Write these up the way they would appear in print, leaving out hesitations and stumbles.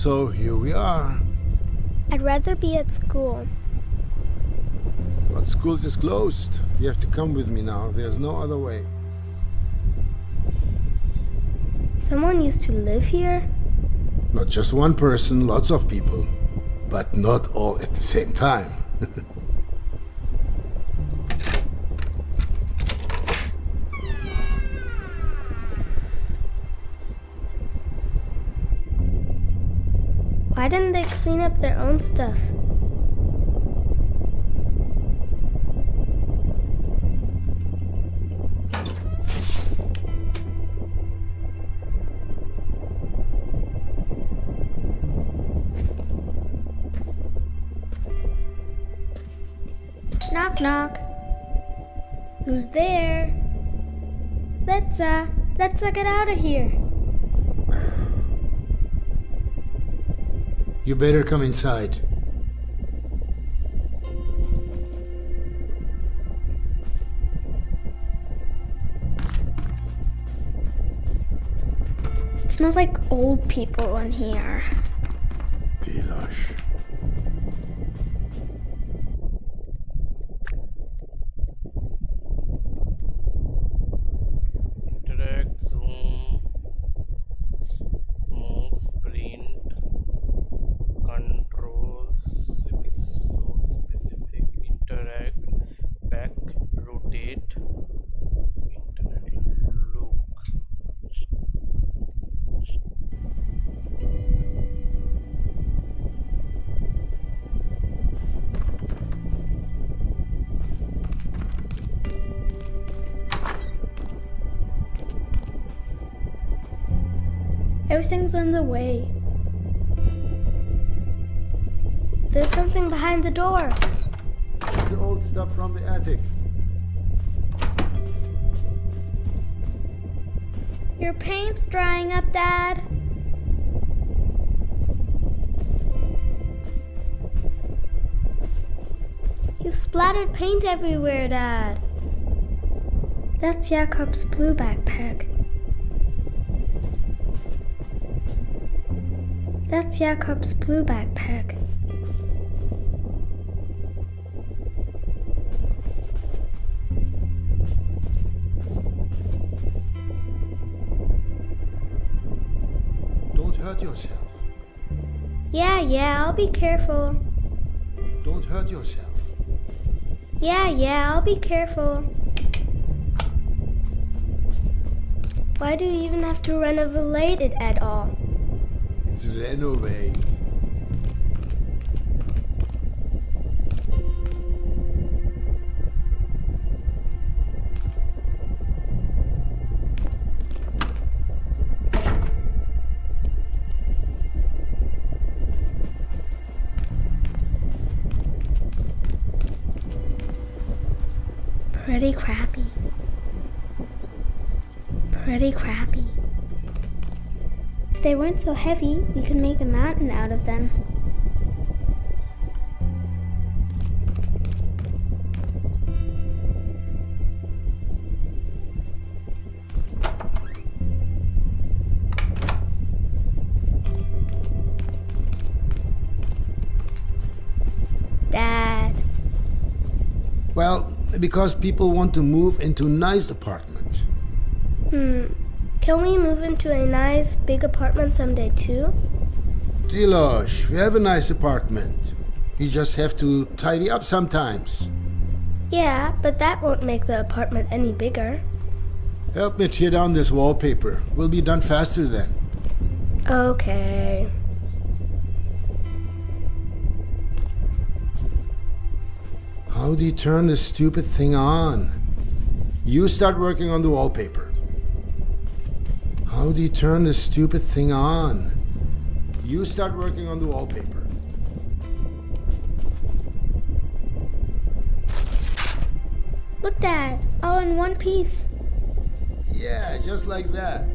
So here we are. I'd rather be at school. But schools is closed. You have to come with me now. There's no other way. Someone used to live here? Not just one person, lots of people. But not all at the same time. Why didn't they clean up their own stuff? Knock, knock. Who's there? Let's get out of here. You better come inside. It smells like old people in here. Tilos. Interact, zoom, move, sprint, controls, episode specific, interact, back, rotate, interact, look. Everything's in the way. There's something behind the door. The old stuff from the attic. Your paint's drying up, Dad. You splattered paint everywhere, Dad. That's Jakob's blue backpack. That's Jakob's blue backpack. Don't hurt yourself. Yeah, I'll be careful. Don't hurt yourself. Yeah, I'll be careful. Why do you even have to renovate it at all? It's renovate. Pretty crappy. Pretty crappy. If they weren't so heavy, we could make a mountain out of them. Dad. Well, because people want to move into a nice apartment. Can we move into a nice big apartment someday too? Tilos, we have a nice apartment. You just have to tidy up sometimes. Yeah, but that won't make the apartment any bigger. Help me tear down this wallpaper. We'll be done faster then. Okay. How do you turn this stupid thing on? You start working on the wallpaper. How do you turn this stupid thing on? You start working on the wallpaper. Look, Dad, all in one piece. Yeah, just like that.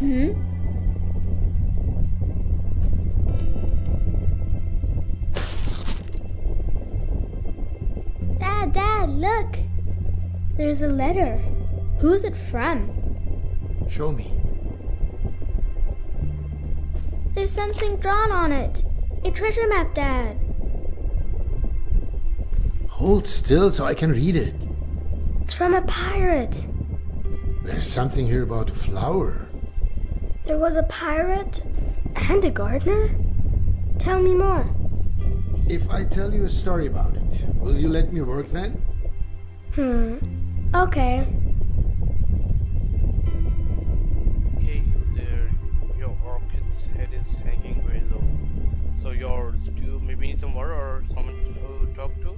Hmm? Dad, look! There's a letter. Who's it from? Show me. There's something drawn on it. A treasure map, Dad. Hold still so I can read it. It's from a pirate. There's something here about a flower. There was a pirate and a gardener? Tell me more. If I tell you a story about it, will you let me work then? Okay. Hey, you there. Your orchid's head is hanging very low. So yours, do you maybe need some water or someone to talk to?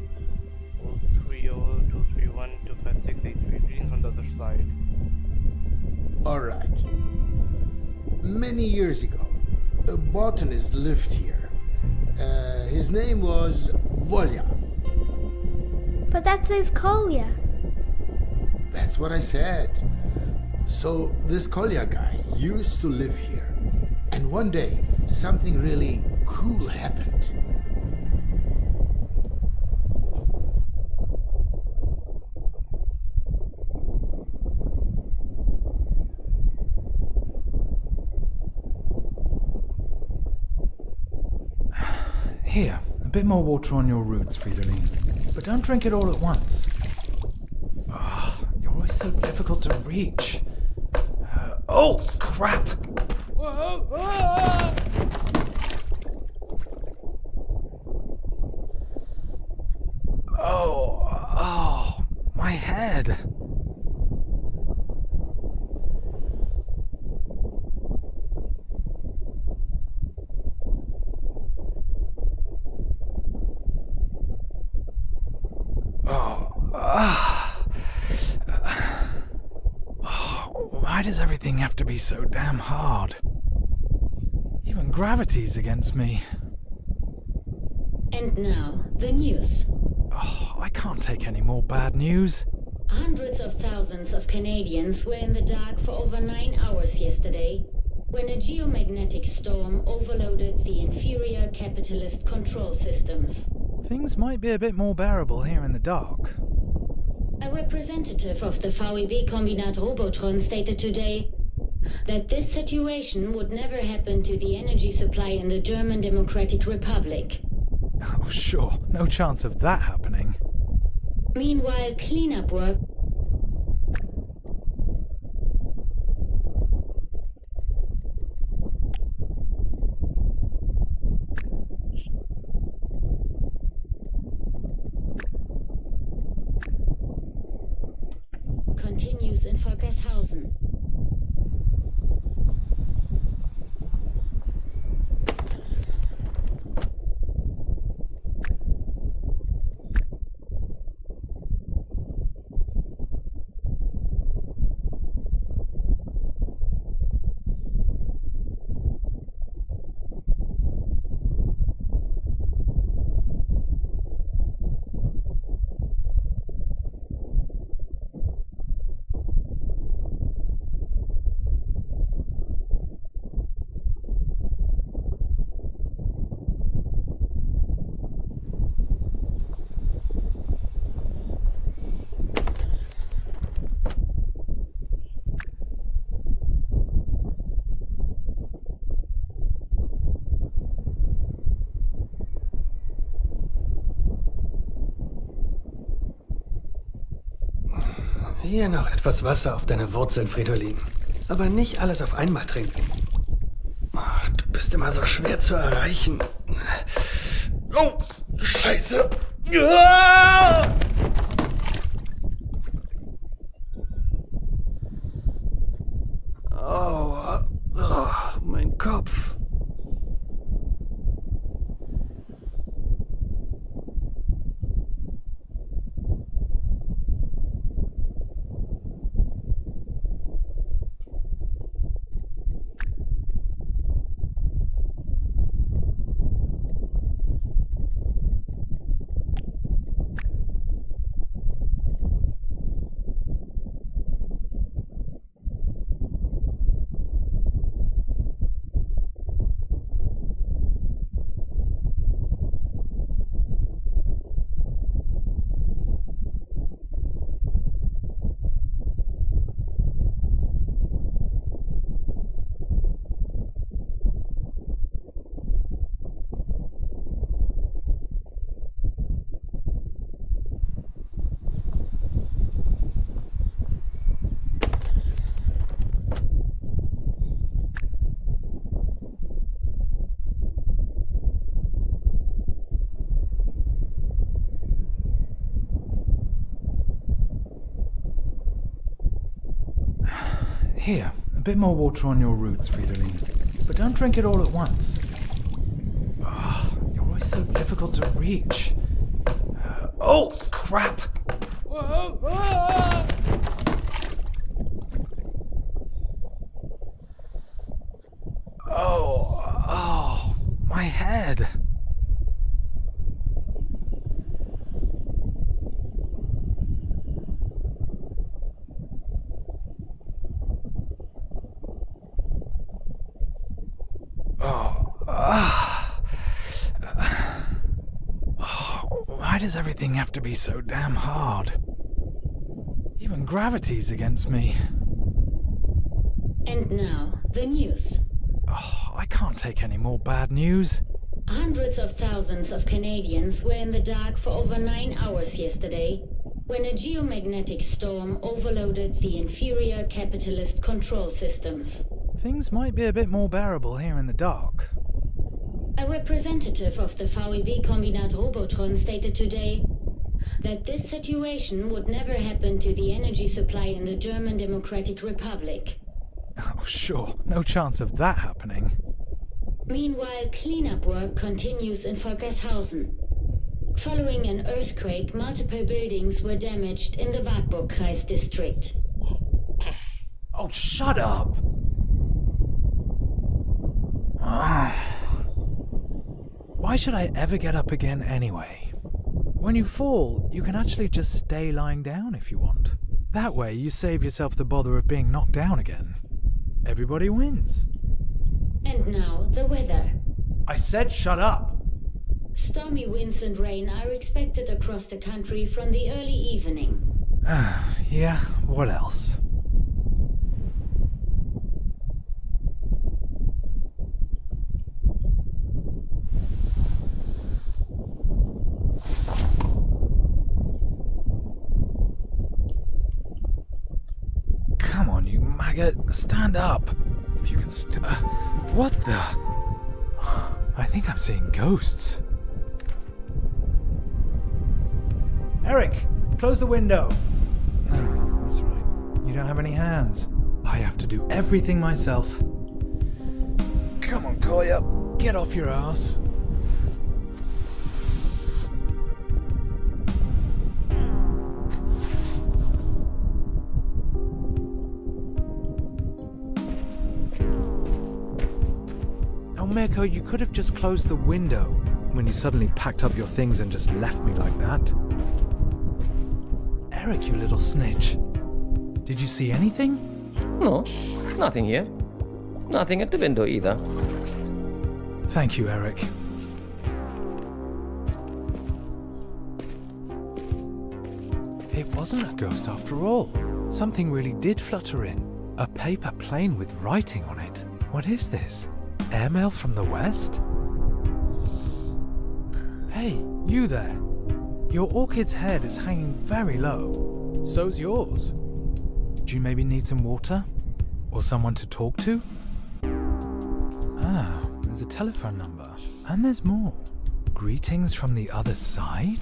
030-231-256-833 on the other side. Alright. Many years ago, a botanist lived here. His name was Volya. But that says Kolya. That's what I said. So this Kolya guy used to live here. And one day, something really cool happened. Here, a bit more water on your roots, Fridolin. But don't drink it all at once. You're always so difficult to reach. Oh, crap! Oh, my head. Why does everything have to be so damn hard? Even gravity's against me. And now, the news. I can't take any more bad news. Hundreds of thousands of Canadians were in the dark for over 9 hours yesterday when a geomagnetic storm overloaded the inferior capitalist control systems. Things might be a bit more bearable here in the dark. A representative of the VEB Kombinat Robotron stated today that this situation would never happen to the energy supply in the German Democratic Republic. Oh, sure. No chance of that happening. Meanwhile, cleanup work continues in Volkershausen. Hier noch etwas Wasser auf deine Wurzeln, Fridolin. Aber nicht alles auf einmal trinken. Ach, du bist immer so schwer zu erreichen. Oh, Scheiße. Ah! Oh, mein Kopf. Here, a bit more water on your roots, Fridolin. But don't drink it all at once. You're always so difficult to reach. Oh, crap! Whoa, ah! Oh, my head. Why does everything have to be so damn hard? Even gravity's against me. And now, the news. I can't take any more bad news. Hundreds of thousands of Canadians were in the dark for over 9 hours yesterday when a geomagnetic storm overloaded the inferior capitalist control systems. Things might be a bit more bearable here in the dark. A representative of the VEB Kombinat Robotron stated today that this situation would never happen to the energy supply in the German Democratic Republic. Oh, sure. No chance of that happening. Meanwhile, cleanup work continues in Volkershausen. Following an earthquake, multiple buildings were damaged in the Wartburgkreis district. Oh, shut up! Why should I ever get up again anyway? When you fall, you can actually just stay lying down if you want. That way, you save yourself the bother of being knocked down again. Everybody wins. And now, the weather. I said shut up! Stormy winds and rain are expected across the country from the early evening. Yeah, what else? Come on, you maggot. Stand up. If you can what the? I think I'm seeing ghosts. Eric, close the window. Oh, that's right. You don't have any hands. I have to do everything myself. Come on, Kolya. Get off your ass. Oh, Mirko, you could have just closed the window when you suddenly packed up your things and just left me like that. Eric, you little snitch. Did you see anything? No, nothing here. Nothing at the window either. Thank you, Eric. It wasn't a ghost after all. Something really did flutter in. A paper plane with writing on it. What is this? Airmail from the west? Hey, you there. Your orchid's head is hanging very low. So's yours. Do you maybe need some water? Or someone to talk to? Ah, there's a telephone number. And there's more. Greetings from the other side?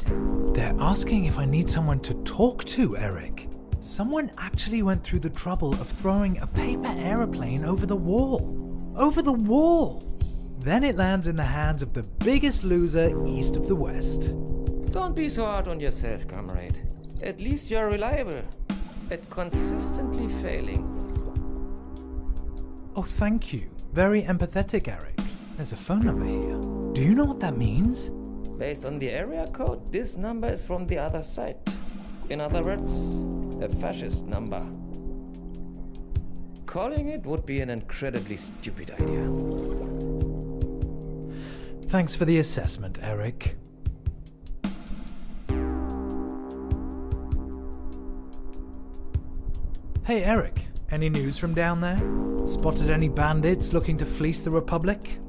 They're asking if I need someone to talk to, Eric. Someone actually went through the trouble of throwing a paper aeroplane over the wall. Over the wall! Then it lands in the hands of the biggest loser east of the west. Don't be so hard on yourself, comrade. At least you're reliable at consistently failing. Oh, thank you. Very empathetic, Eric. There's a phone number here. Do you know what that means? Based on the area code, this number is from the other side. In other words, a fascist number. Calling it would be an incredibly stupid idea. Thanks for the assessment, Eric. Hey, Eric. Any news from down there? Spotted any bandits looking to fleece the Republic?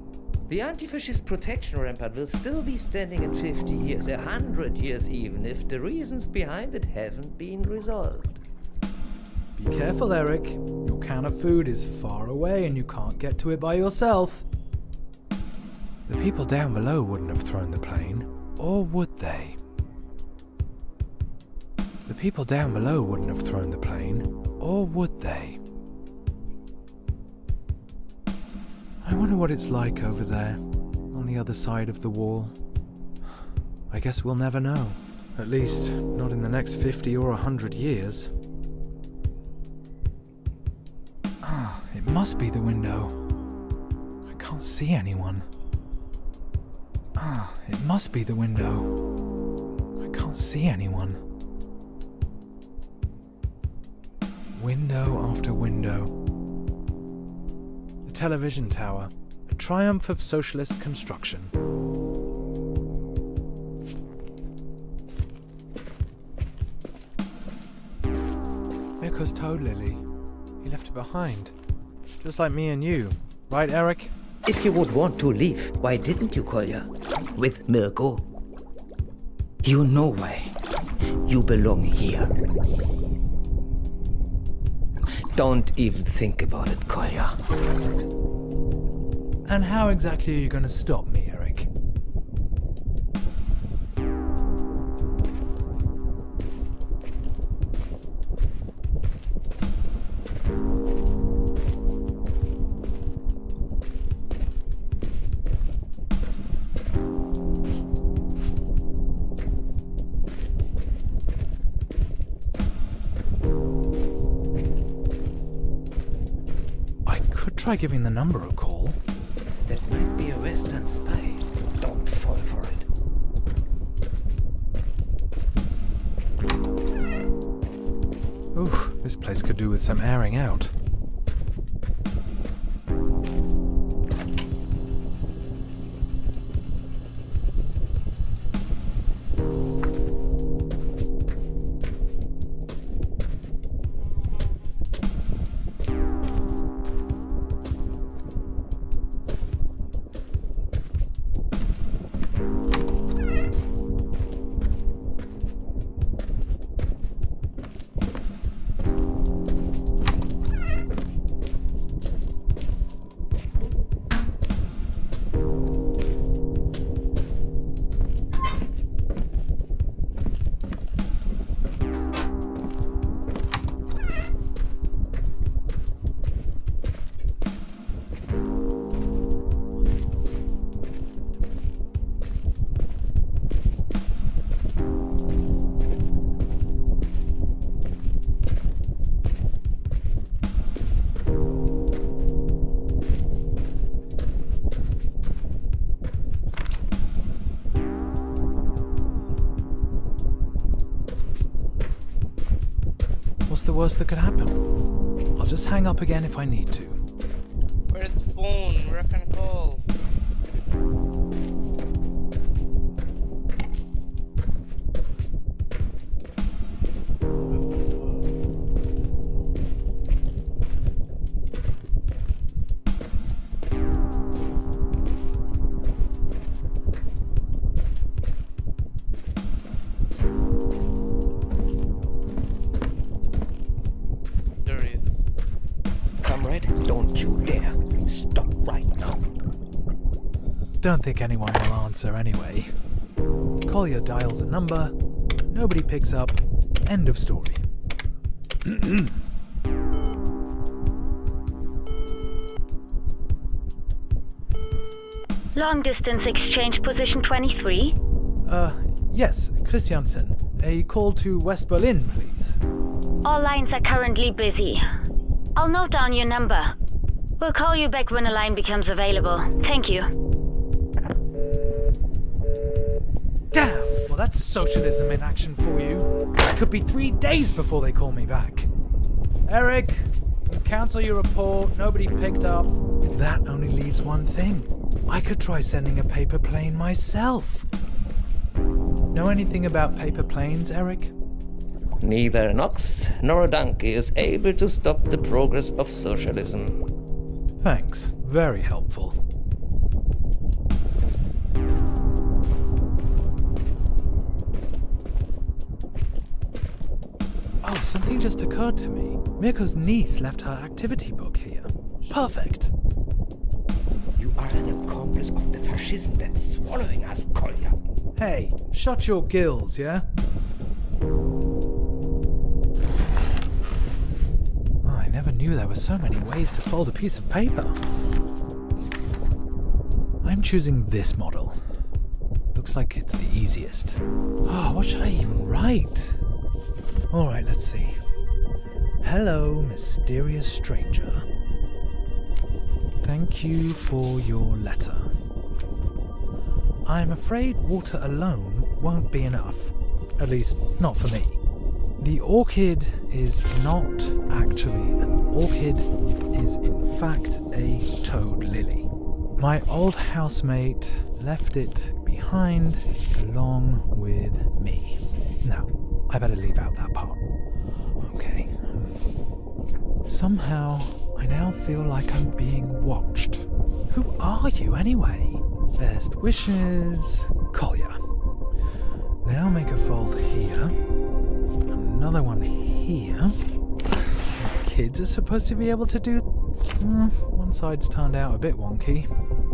The anti-fascist protection rampart will still be standing in 50 years, 100 years even, if the reasons behind it haven't been resolved. Be careful, Eric. Your can of food is far away and you can't get to it by yourself. The people down below wouldn't have thrown the plane, or would they? The people down below wouldn't have thrown the plane, or would they? wonder what it's like over there, on the other side of the wall. I guess we'll never know. At least, not in the next 50 or 100 years. Ah, it must be the window. I can't see anyone. Ah, it must be the window. I can't see anyone. Window after window. The television tower, a triumph of socialist construction. Mirko's toad lily. He left it behind. Just like me and you. Right, Eric? If you would want to leave, why didn't you, Kolya? With Mirko? You know why. You belong here. Don't even think about it, Kolya. And how exactly are you going to stop me, Eric? Try giving the number a call. That might be a Western spy. Don't fall for it. Ooh, this place could do with some airing out. What's the worst that could happen? I'll just hang up again if I need to. Where's the phone? Where I can call? Don't you dare. Stop right now. Don't think anyone will answer anyway. Kolya dials a number, nobody picks up, end of story. Long distance exchange position 23. Yes, Christiansen. A call to West Berlin, please. All lines are currently busy. I'll note down your number. We'll call you back when a line becomes available. Thank you. Damn! Well, that's socialism in action for you. It could be 3 days before they call me back. Eric, cancel your report. Nobody picked up. That only leaves one thing. I could try sending a paper plane myself. Know anything about paper planes, Eric? Neither an ox nor a donkey is able to stop the progress of socialism. Thanks. Very helpful. Oh, something just occurred to me. Mirko's niece left her activity book here. Perfect. You are an accomplice of the fascism that's swallowing us, Kolya. Hey, shut your gills, yeah? I never knew there were so many ways to fold a piece of paper. I'm choosing this model. Looks like it's the easiest. Oh, what should I even write? Alright, let's see. Hello, mysterious stranger. Thank you for your letter. I'm afraid water alone won't be enough. At least, not for me. The orchid is not actually an orchid, is in fact a toad lily. My old housemate left it behind along with me. Now, I better leave out that part. Okay. Somehow, I now feel like I'm being watched. Who are you anyway? Best wishes, Kolya. Now make a fold here. Another one here. Kids are supposed to be able to do... one side's turned out a bit wonky.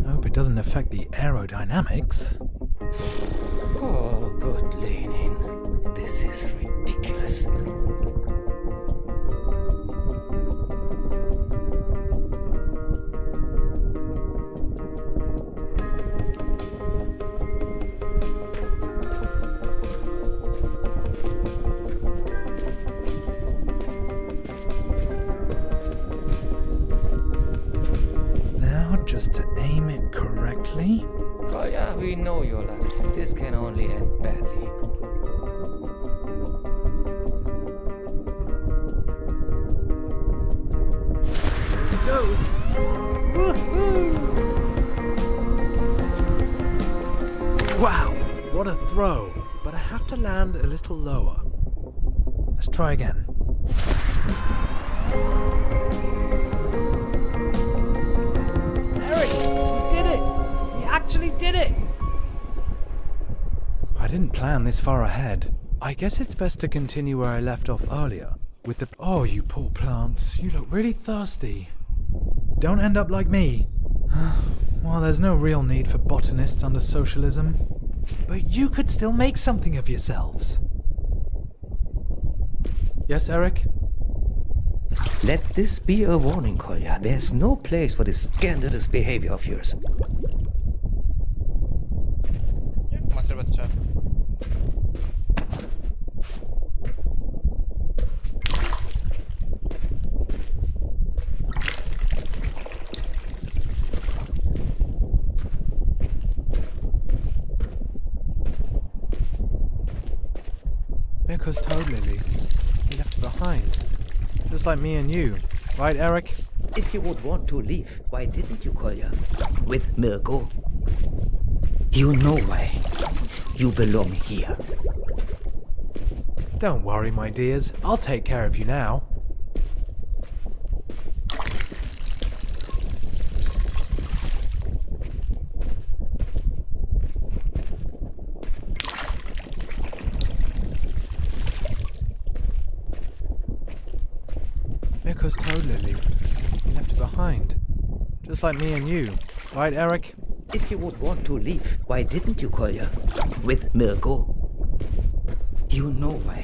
I hope it doesn't affect the aerodynamics. Oh, good Lenin. This is ridiculous. Just to aim it correctly. Oh yeah, we know your luck. This can only end badly. It goes. Woohoo! Wow, what a throw. But I have to land a little lower. Let's try again. Actually did it! I didn't plan this far ahead. I guess it's best to continue where I left off earlier. With the... Oh, you poor plants. You look really thirsty. Don't end up like me. Well, there's no real need for botanists under socialism. But you could still make something of yourselves. Yes, Eric? Let this be a warning, Kolya. There's no place for this scandalous behavior of yours. মাছের বাচ্চা Mirko's toad lily. He left it behind. Just like me and you. Right, Eric? If you would want to leave, why didn't you, Kolya? With Mirko? You know why. You belong here. Don't worry, my dears. I'll take care of you now. Mirko's toad lily. He left it behind. Just like me and you. Right, Eric? If you would want to leave, why didn't you, Kolya? With Mirko? You know why.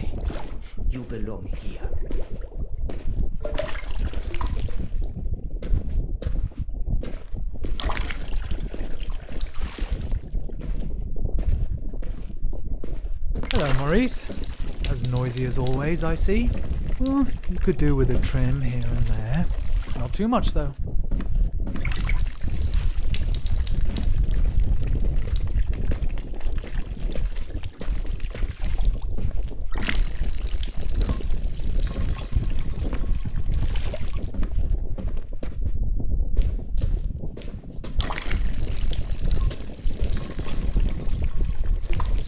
You belong here. Hello, Maurice. As noisy as always, I see. Well, you could do with a trim here and there. Not too much, though.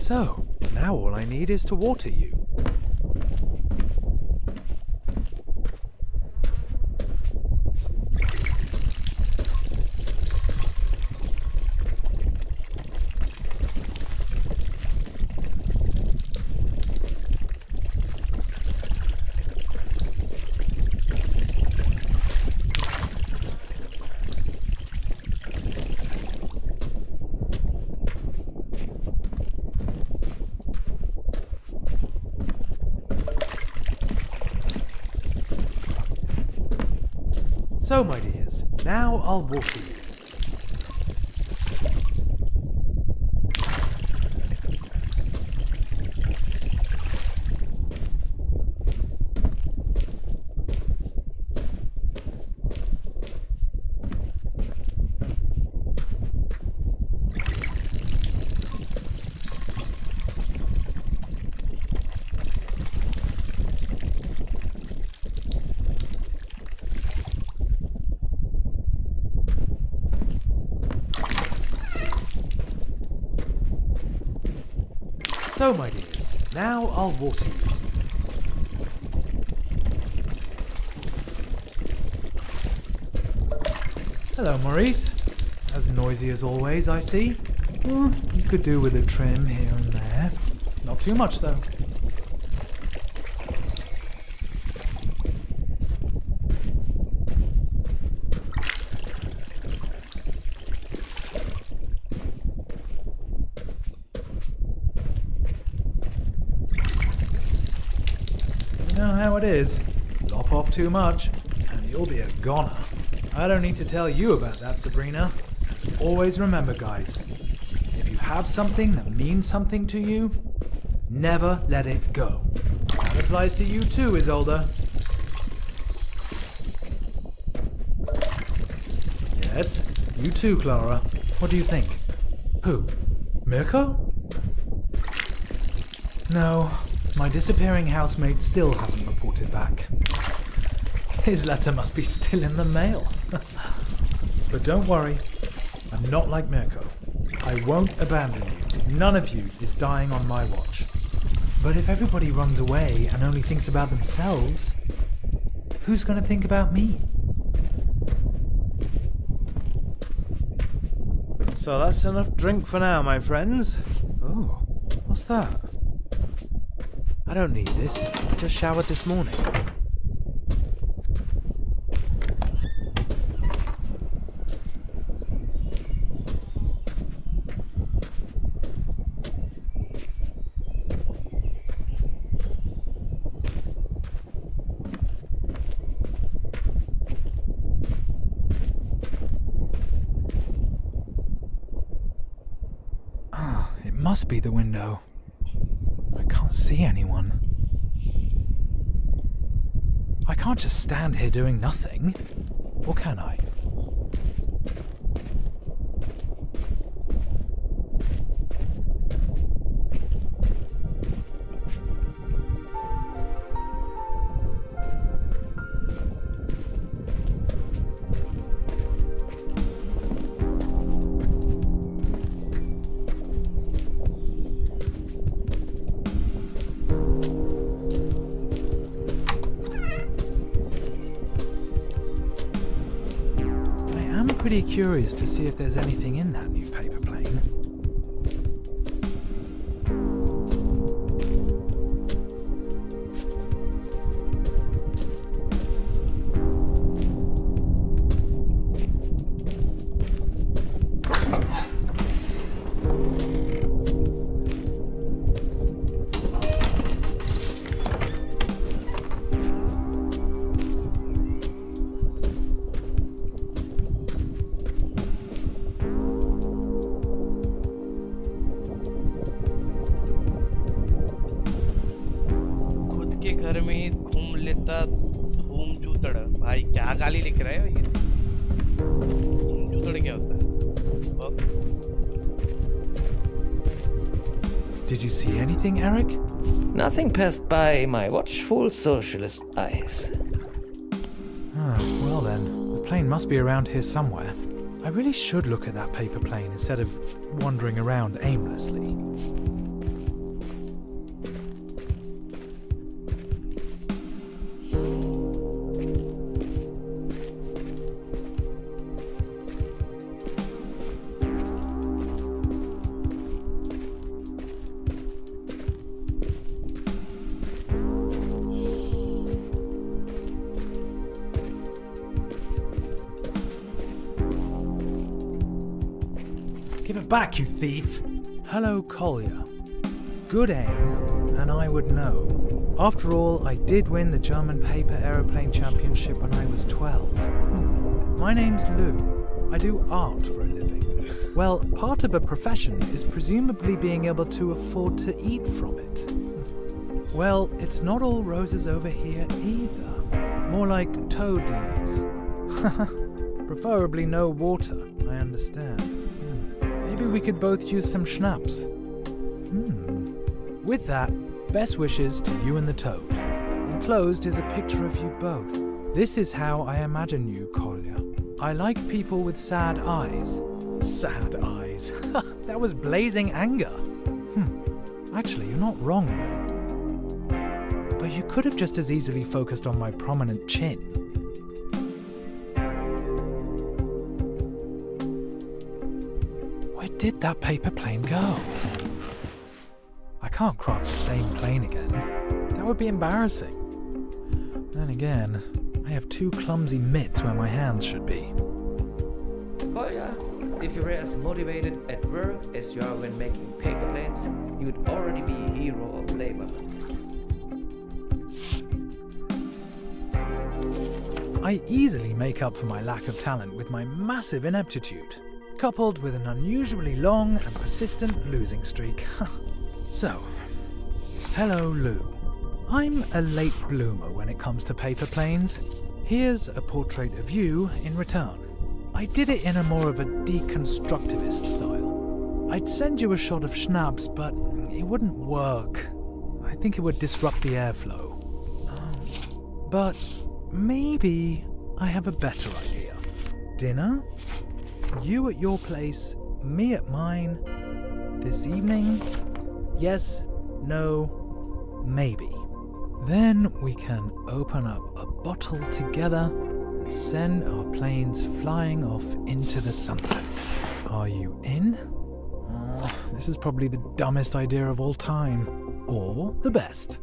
So, now all I need is to water you. So, my dears, now I'll water you. So, my dears, now I'll water you. Hello, Maurice. As noisy as always, I see. You could do with a trim here and there. Not too much, though. You know how it is. Lop off too much, and you'll be a goner. I don't need to tell you about that, Sabrina. Always remember, guys, if you have something that means something to you, never let it go. That applies to you too, Isolde. Yes, you too, Clara. What do you think? Who? Mirko? No, my disappearing housemate still hasn't reported back. His letter must be still in the mail. But don't worry, I'm not like Mirko. I won't abandon you. None of you is dying on my watch. But if everybody runs away and only thinks about themselves, who's going to think about me? So that's enough drink for now, my friends. Oh, what's that? I don't need this. I just showered this morning. It must be the window. I can't see anyone. I can't just stand here doing nothing. Or can I? Pretty curious to see if there's anything in that new paper plane. घर में ही घूम लेता धूम जूतड़ भाई क्या गाली लिख रहे हो ये धूम जूतड़ क्या होता है Did you see anything, Eric? Nothing passed by my watchful socialist eyes. Well then, the plane must be around here somewhere. I really should look at that paper plane instead of wandering around aimlessly. Give it back, you thief! Hello, Collier. Good aim, and I would know. After all, I did win the German Paper Aeroplane Championship when I was 12. My name's Lou. I do art for a living. Well, part of a profession is presumably being able to afford to eat from it. Well, it's not all roses over here either. More like toad lilies. Preferably no water, I understand. Maybe we could both use some schnapps. With that, best wishes to you and the toad. Enclosed is a picture of you both. This is how I imagine you, Kolya. I like people with sad eyes. Sad eyes. That was blazing anger. Actually, you're not wrong, though. But you could have just as easily focused on my prominent chin. Where did that paper plane go? I can't craft the same plane again. That would be embarrassing. Then again, I have 2 clumsy mitts where my hands should be. Kolya, if you were as motivated at work as you are when making paper planes, you'd already be a hero of labor. I easily make up for my lack of talent with my massive ineptitude, coupled with an unusually long and persistent losing streak. So, hello Lou. I'm a late bloomer when it comes to paper planes. Here's a portrait of you in return. I did it in a more of a deconstructivist style. I'd send you a shot of Schnapps, but it wouldn't work. I think it would disrupt the airflow. But maybe I have a better idea. Dinner? You at your place, me at mine. This evening? Yes, no, maybe. Then we can open up a bottle together and send our planes flying off into the sunset. Are you in? This is probably the dumbest idea of all time. Or the best.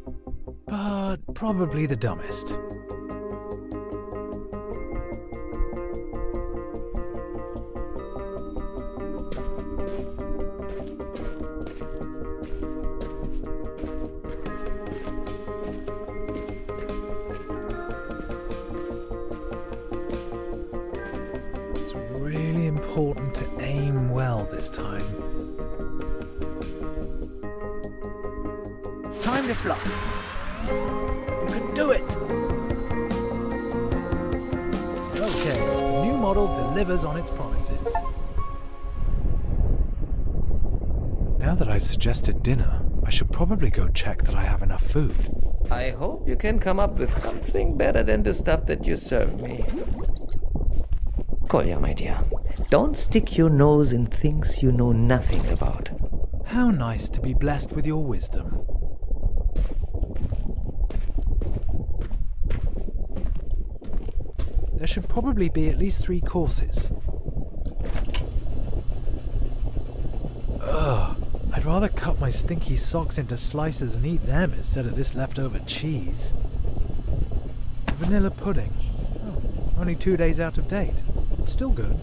But probably the dumbest. Really important to aim well this time. Time to fly. You can do it! Okay, the new model delivers on its promises. Now that I've suggested dinner, I should probably go check that I have enough food. I hope you can come up with something better than the stuff that you serve me. Kolya, my dear, don't stick your nose in things you know nothing about. How nice to be blessed with your wisdom. There should probably be at least 3 courses. Ugh, I'd rather cut my stinky socks into slices and eat them instead of this leftover cheese. Vanilla pudding. Oh, only 2 days out of date. Still good.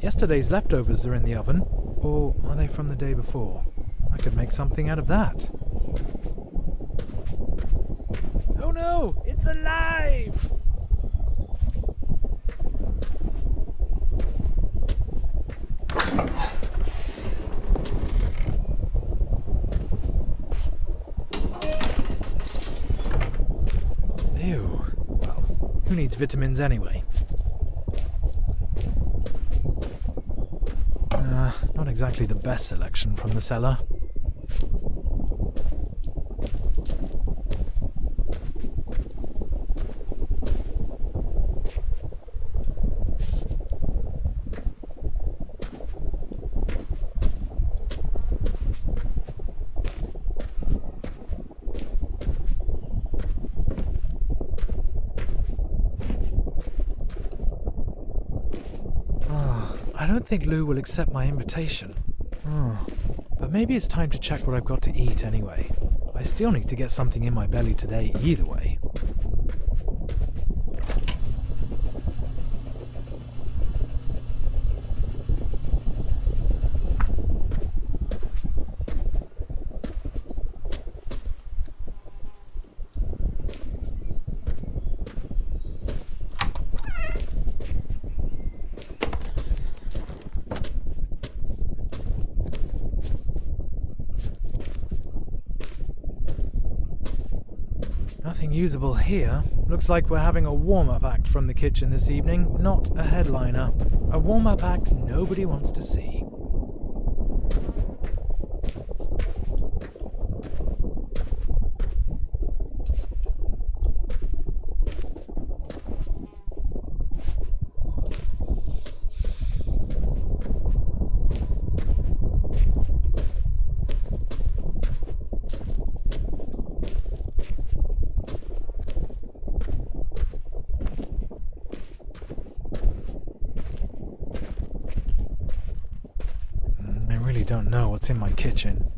Yesterday's leftovers are in the oven, or are they from the day before? I could make something out of that. Oh no! It's alive! Ew. Well, who needs vitamins anyway? Not exactly the best selection from the cellar. I don't think Lou will accept my invitation. But maybe it's time to check what I've got to eat anyway. I still need to get something in my belly today either way. Nothing usable here. Looks like we're having a warm-up act from the kitchen this evening, not a headliner. A warm-up act nobody wants to see. really don't know what's in my kitchen.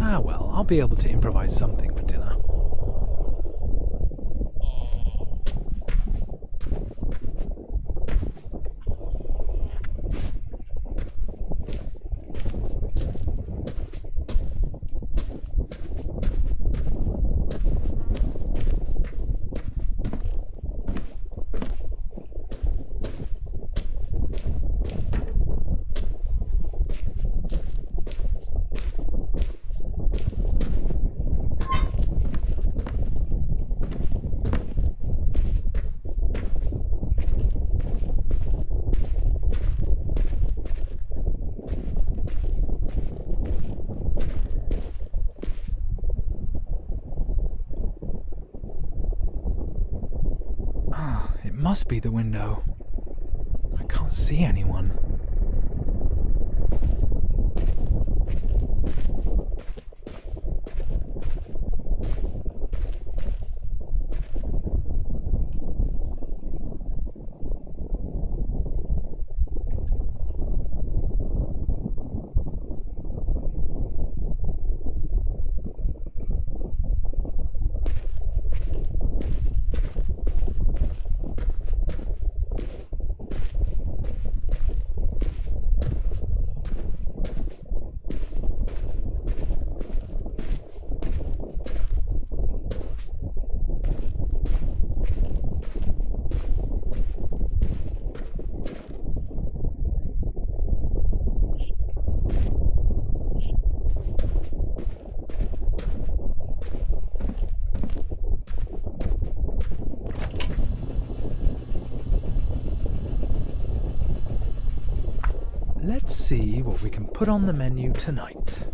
Ah well, I'll be able to improvise something for dinner. It must be the window. I can't see anyone. Let's see what we can put on the menu tonight.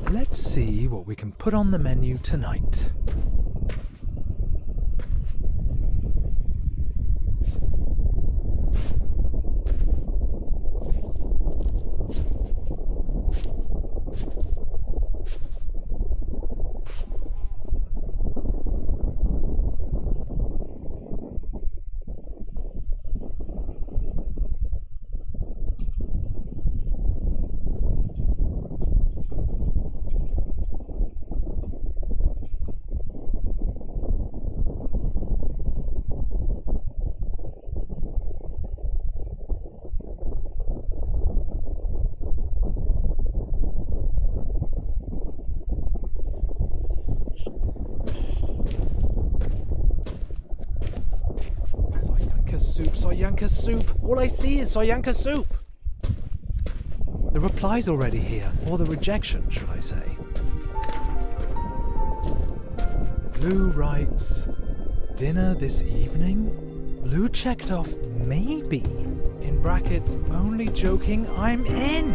Let's see what we can put on the menu tonight. Soyanka soup. All I see is Soyanka soup. The reply's already here, or the rejection, should I say. Lou writes, dinner this evening? Lou checked off maybe in brackets, only joking, I'm in!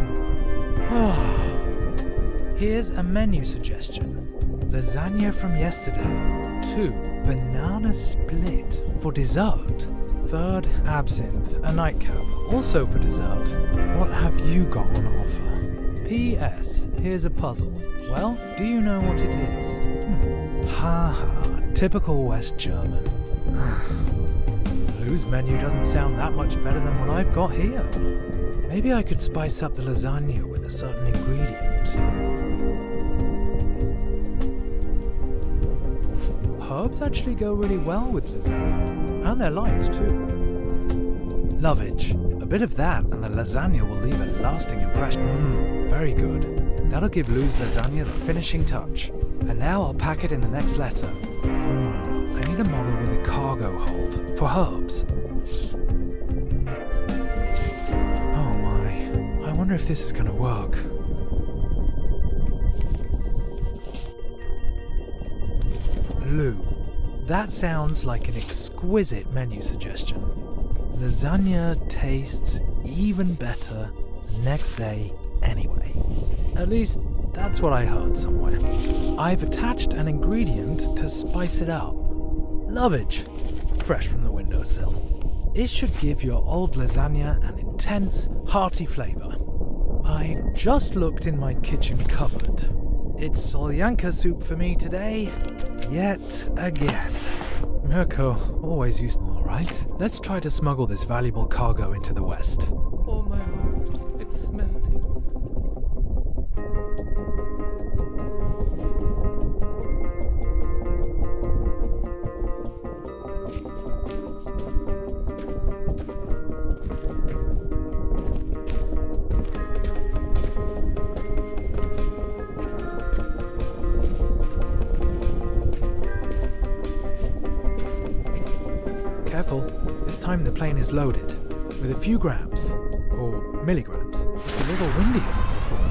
Here's a menu suggestion. Lasagna from yesterday. 2, banana split for dessert. 3rd, absinthe, a nightcap, also for dessert. What have you got on offer? P.S. Here's a puzzle. Well, do you know what it is? Typical West German. Lou's menu doesn't sound that much better than what I've got here. Maybe I could spice up the lasagna with a certain ingredient. Herbs actually go really well with lasagna, and they're light too. Lovage. A bit of that and the lasagna will leave a lasting impression. Very good. That'll give Lou's lasagna the finishing touch. And now I'll pack it in the next letter. I need a model with a cargo hold for herbs. Oh my, I wonder if this is gonna work. Lou, that sounds like an exquisite menu suggestion. Lasagna tastes even better the next day anyway. At least, that's what I heard somewhere. I've attached an ingredient to spice it up. Lovage, fresh from the windowsill. It should give your old lasagna an intense, hearty flavour. I just looked in my kitchen cupboard. It's solyanka soup for me today, yet again. Mirko always used... Alright, let's try to smuggle this valuable cargo into the West. Oh my heart, it's melting. Careful, this time the plane is loaded, with a few grams, or milligrams. It's a little windier than before.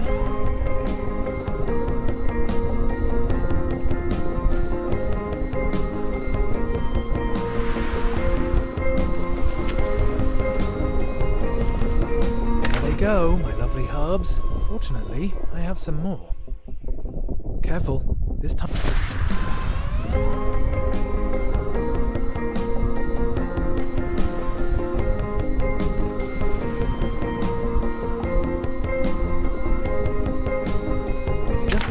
There they go, my lovely herbs. Fortunately, I have some more. Careful, this time...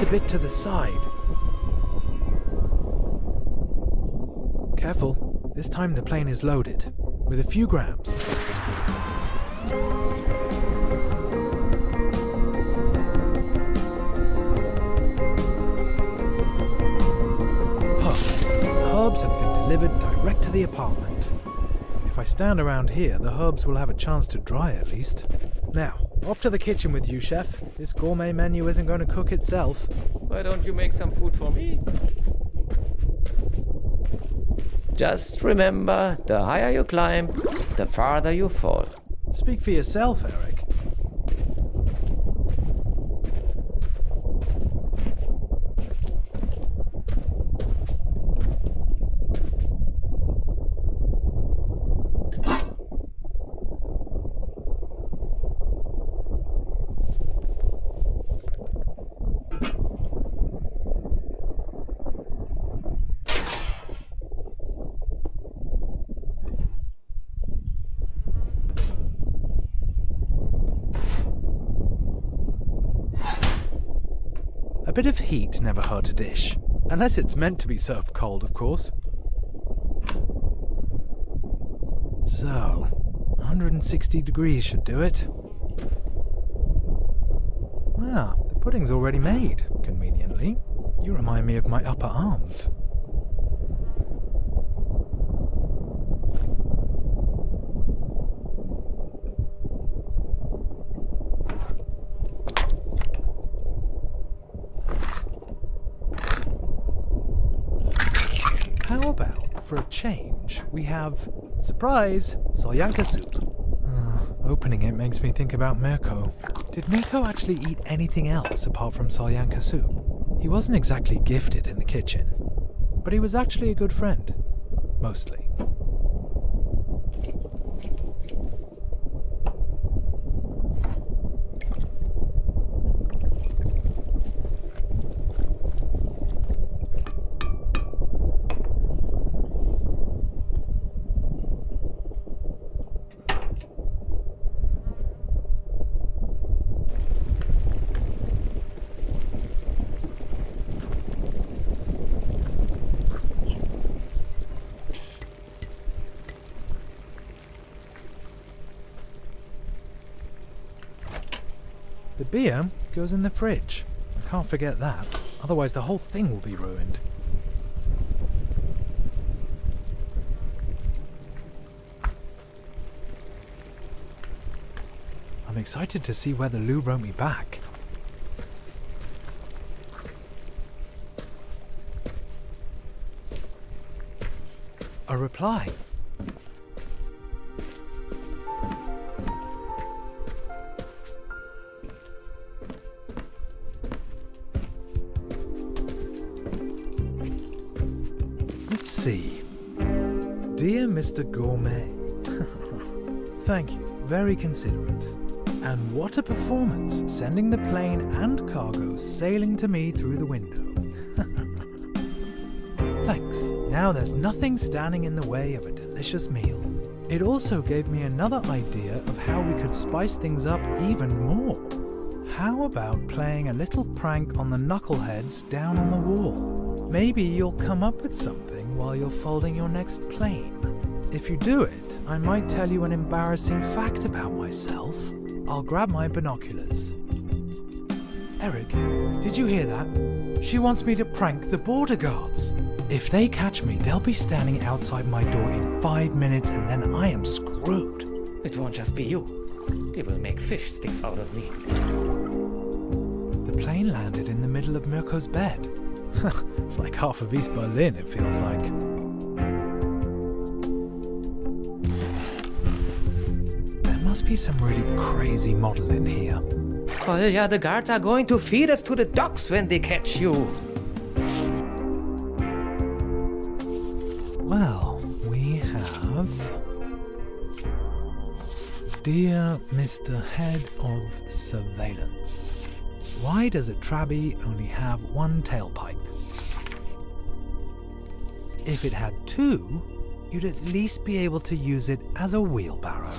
bit to the side. Careful, this time the plane is loaded, with a few grams. Perfect. The herbs have been delivered direct to the apartment. If I stand around here, the herbs will have a chance to dry at least. Now, off to the kitchen with you, chef. This gourmet menu isn't going to cook itself. Why don't you make some food for me? Just remember, the higher you climb, the farther you fall. Speak for yourself, Eric. A bit of heat never hurt a dish. Unless it's meant to be served cold, of course. So, 160 degrees should do it. Ah, the pudding's already made, conveniently. You remind me of my upper arms. How about, for a change, we have, surprise, solyanka soup. Opening it makes me think about Mirko. Did Mirko actually eat anything else apart from solyanka soup? He wasn't exactly gifted in the kitchen, but he was actually a good friend. Mostly. beer goes in the fridge. I can't forget that, otherwise the whole thing will be ruined. I'm excited to see whether Lou wrote me back. A reply. Let's see. Dear Mr. Gourmet, thank you, very considerate. And what a performance, sending the plane and cargo sailing to me through the window. Thanks. Now there's nothing standing in the way of a delicious meal. It also gave me another idea of how we could spice things up even more. How about playing a little prank on the knuckleheads down on the wall? Maybe you'll come up with something while you're folding your next plane. If you do it, I might tell you an embarrassing fact about myself. I'll grab my binoculars. Eric, did you hear that? She wants me to prank the border guards. If they catch me, they'll be standing outside my door in 5 minutes and then I am screwed. It won't just be you. They will make fish sticks out of me. The plane landed in the middle of Mirko's bed. Like half of East Berlin, it feels like. There must be some really crazy model in here. Well, yeah, the guards are going to feed us to the dogs when they catch you. Well, we have... Dear Mr. Head of Surveillance, why does a Trabi only have one tailpipe? If it had two, you'd at least be able to use it as a wheelbarrow.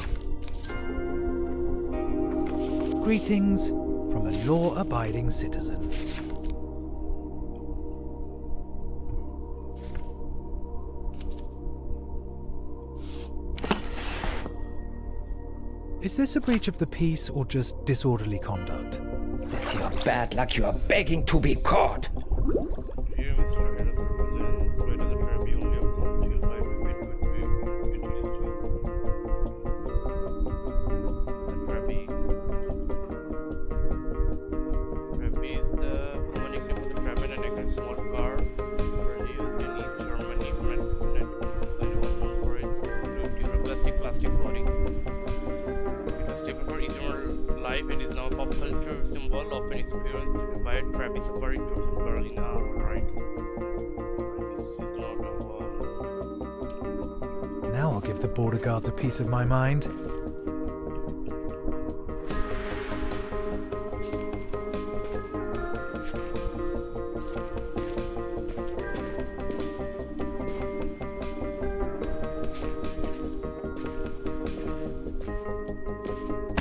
Greetings from a law-abiding citizen. Is this a breach of the peace or just disorderly conduct? With your bad luck, you are begging to be caught. Dear Mr. Head of Surveillance, why does the Trabi only have one tailpipe if it could be used to? The Trabi is the common nickname for the Trabi, and a small car produced in East Germany from known for its durable plastic body. It was taken for eternal life and is now a pop culture symbol of an experience by a Trabi safari tour in Berlin. Right. This is not a Now I'll give the border guards a piece of my mind.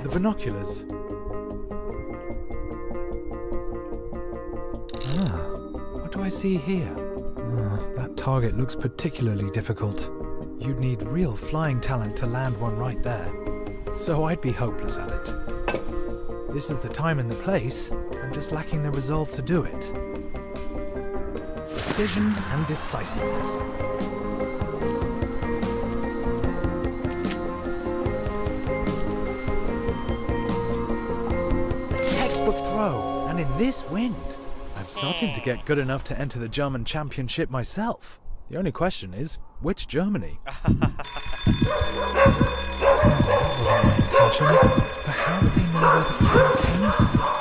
The binoculars. What do I see here? That target looks particularly difficult. You'd need real flying talent to land one right there. So I'd be hopeless at it. This is the time and the place. I'm just lacking the resolve to do it. Precision and decisiveness. Textbook throw, and in this wind. I'm starting to get good enough to enter the German championship myself. The only question is, which Germany? That wasn't my intention, but how do they know where the camera came from?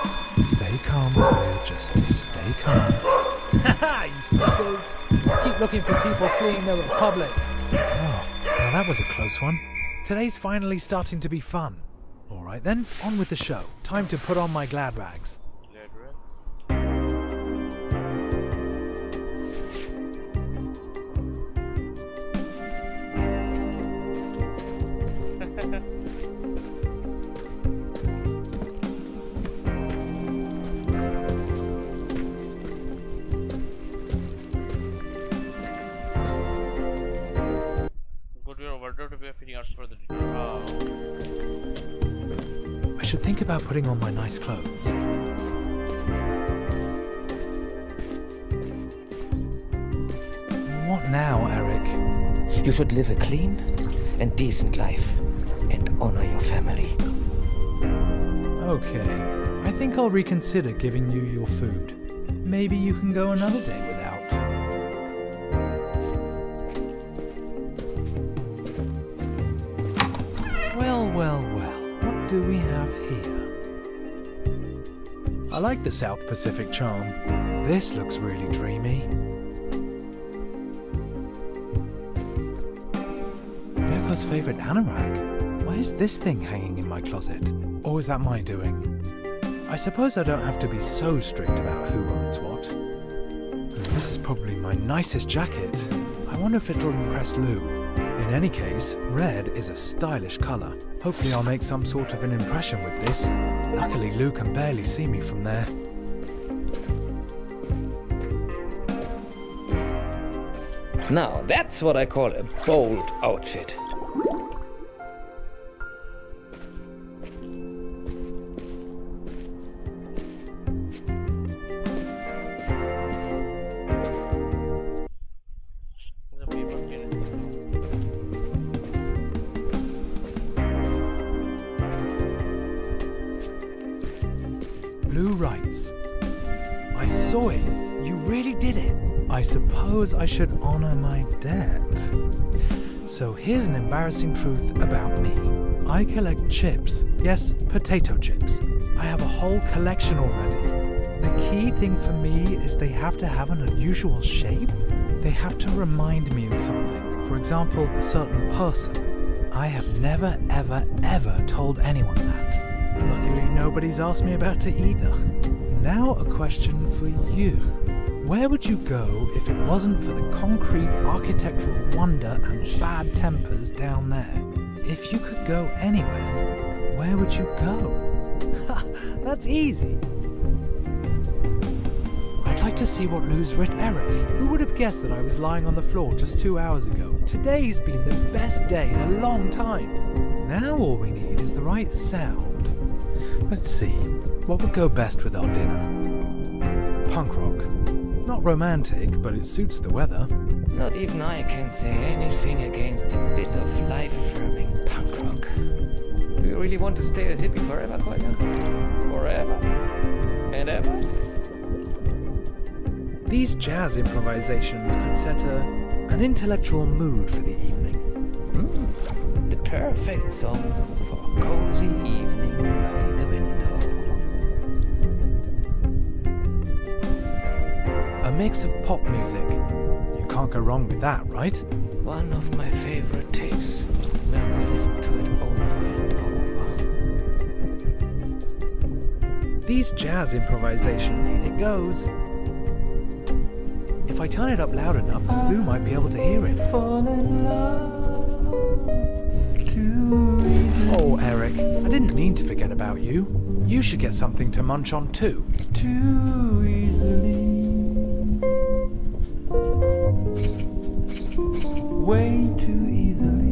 Stay calm, Will, just stay calm. Haha, you suckers! Keep looking for people fleeing the Republic. Oh, well that was a close one. Today's finally starting to be fun. Alright then, on with the show. Time to put on my glad rags. I should think about putting on my nice clothes. What now, Eric? You should live a clean and decent life and honor your family. Okay, I think I'll reconsider giving you your food. Maybe you can go another day without. Well, what do we have here? I like the South Pacific charm. This looks really dreamy. Yoko favorite anorak. Why is this thing hanging in my closet? Or is that my doing? I suppose I don't have to be so strict about who owns what. This is probably my nicest jacket. I wonder if it'll impress Lou. In any case, red is a stylish colour. Hopefully I'll make some sort of an impression with this. Luckily Lou can barely see me from there. Now, that's what I call a bold outfit. The paper tin. Lou writes, I saw it. You really did it. I suppose I should honor my debt. So here's an embarrassing truth about me. I collect chips. Yes, potato chips. I have a whole collection already. The key thing for me is they have to have an unusual shape. They have to remind me of something. For example, a certain person. I have never, ever told anyone that. Luckily, nobody's asked me about it either. Now a question for you. Where would you go if it wasn't for the concrete architectural wonder and bad tempers down there? If you could go anywhere, where would you go? Ha! That's easy. I'd like to see what Lou's writ Eric. Who would have guessed that I was lying on the floor just 2 hours ago? Today's been the best day in a long time. Now all we need is the right sound. Let's see, what would go best with our dinner? Punk rock. Not romantic, but it suits the weather. Not even I can say anything against a bit of life-affirming punk rock. Do you really want to stay a hippie forever, Kolja? Forever? And ever? These jazz improvisations could set an intellectual mood for the evening. The perfect song for a cozy evening by the window. A mix of pop music. You can't go wrong with that, right? One of my favorite tapes. Never listen to it over and over. These jazz improvisations, in it goes. If I turn it up loud enough, Lou might be able to hear it. Oh, Eric, I didn't mean to forget about you. You should get something to munch on too. Too easily, way too easily.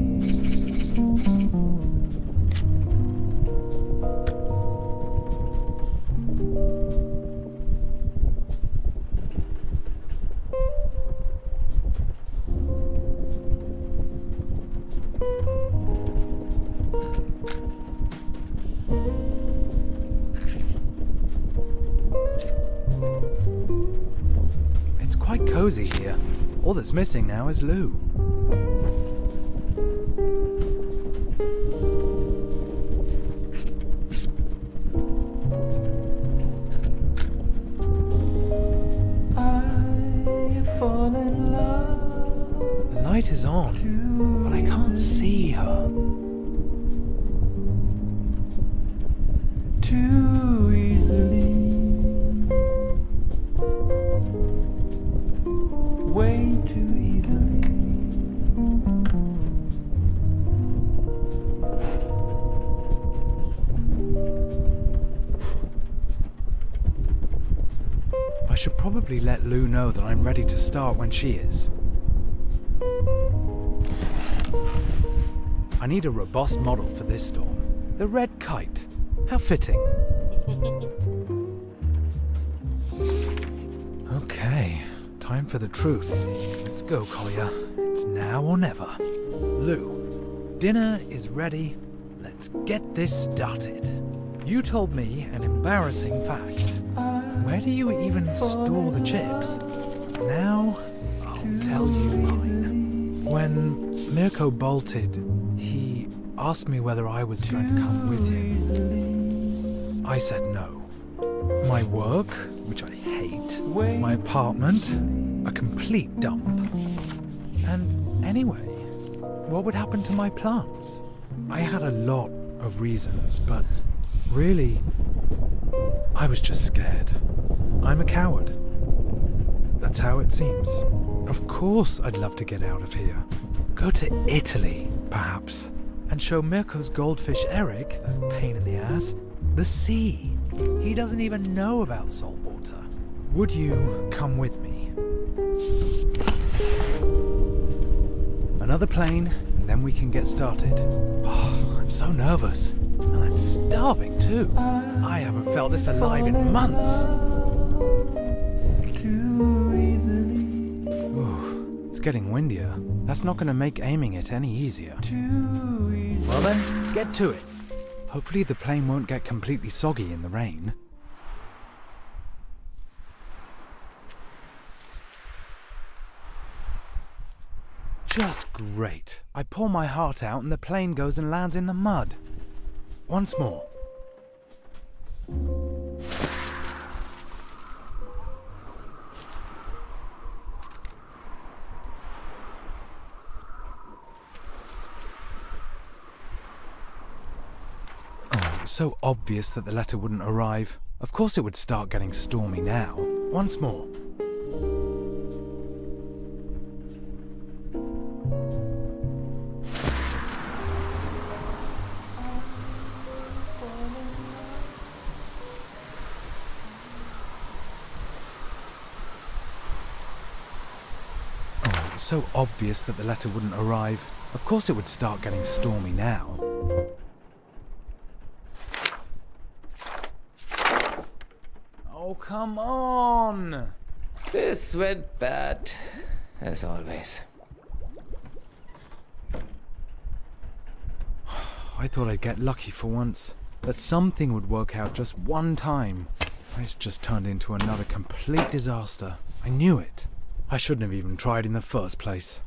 It's quite cozy here. All that's missing now is Lou. I fall in love. The light is on, but I can't see her. Too easily, way too easily. I should probably let Lou know that I'm ready to start when she is. I need a robust model for this storm. The red kite. How fitting. Okay, time for the truth. Let's go, Collier. It's now or never. Lou, dinner is ready. Let's get this started. You told me an embarrassing fact. Where do you even store the chips? Now, I'll tell you mine. When Mirko bolted, he asked me whether I was going to come with him. I said no. My work, which I hate, my apartment, a complete dump. And anyway, what would happen to my plants? I had a lot of reasons, but really, I was just scared. I'm a coward. That's how it seems. Of course I'd love to get out of here. Go to Italy, perhaps, and show Mirko's goldfish Eric, that pain in the ass, the sea. He doesn't even know about salt water. Would you come with me? Another plane, and then we can get started. Oh, I'm so nervous. And I'm starving too. I haven't felt this alive in months. Too easily, Ooh, it's getting windier. That's not going to make aiming it any easier. too easily. Well then, get to it. Hopefully the plane won't get completely soggy in the rain. Just great. I pour my heart out and the plane goes and lands in the mud. Once more. Oh, so obvious that the letter wouldn't arrive. Of course it would start getting stormy now. Once more. So obvious that the letter wouldn't arrive. Of course it would start getting stormy now. Oh, come on! This went bad, as always. I thought I'd get lucky for once. That something would work out just one time. It's just turned into another complete disaster. I knew it. I shouldn't have even tried in the first place.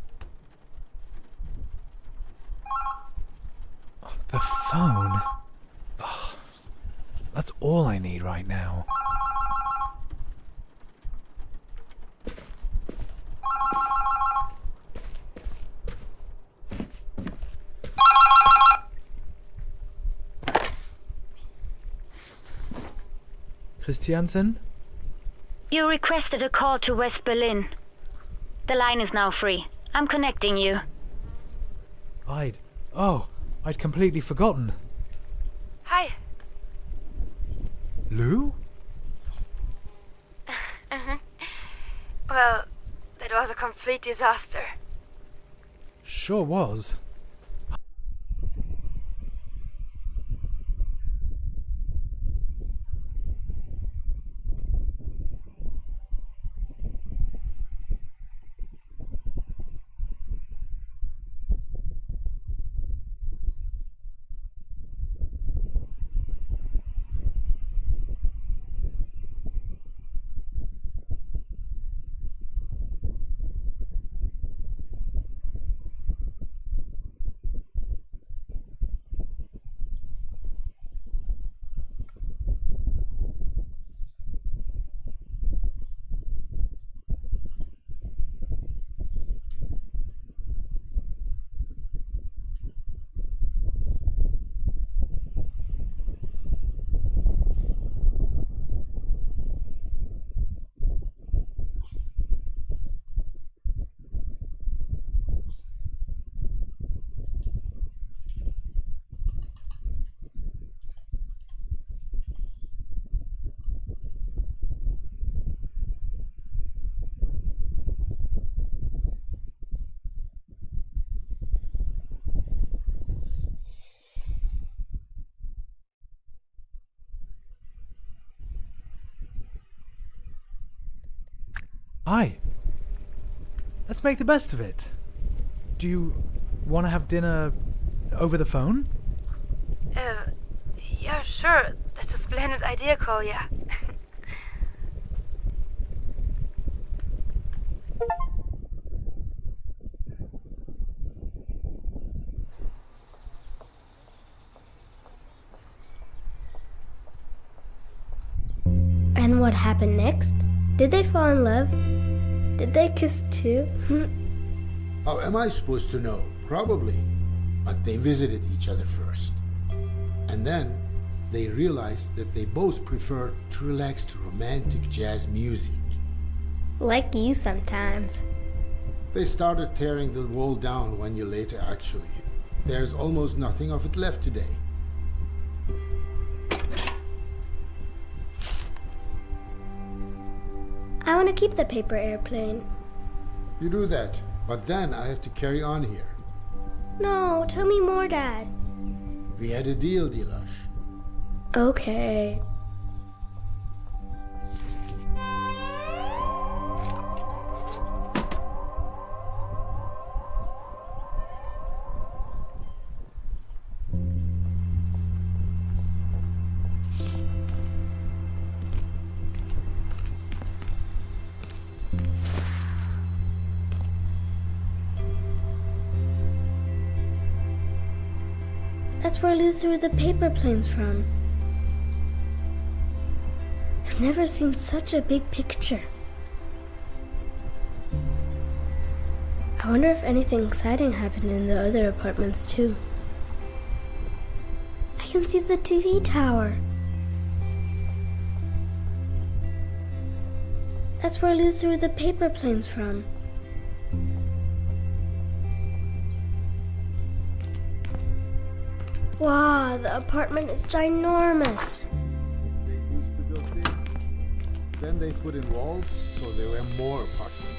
Oh, the phone? Ugh. That's all I need right now. Christiansen? You requested a call to West Berlin. The line is now free. I'm connecting you. I'd completely forgotten. Hi. Lou? Well, that was a complete disaster. Sure was. Hi. Let's make the best of it. Do you want to have dinner over the phone? Yeah, sure. That's a splendid idea, Kolya. And what happened next? Did they fall in love? Did they kiss too? How am I supposed to know? Probably. But they visited each other first. And then they realized that they both preferred to relax to romantic jazz music. Like you sometimes. They started tearing the wall down 1 year later, actually. There's almost nothing of it left today. I want to keep the paper airplane. You do that, but then I have to carry on here. No, tell me more, Dad. We had a deal, Dilash. Okay. That's where Lou threw the paper planes from. I've never seen such a big picture. I wonder if anything exciting happened in the other apartments too. I can see the TV tower. That's where Lou threw the paper planes from. Wow, the apartment is ginormous. They used to build things. Then they put in walls, so there were more apartments.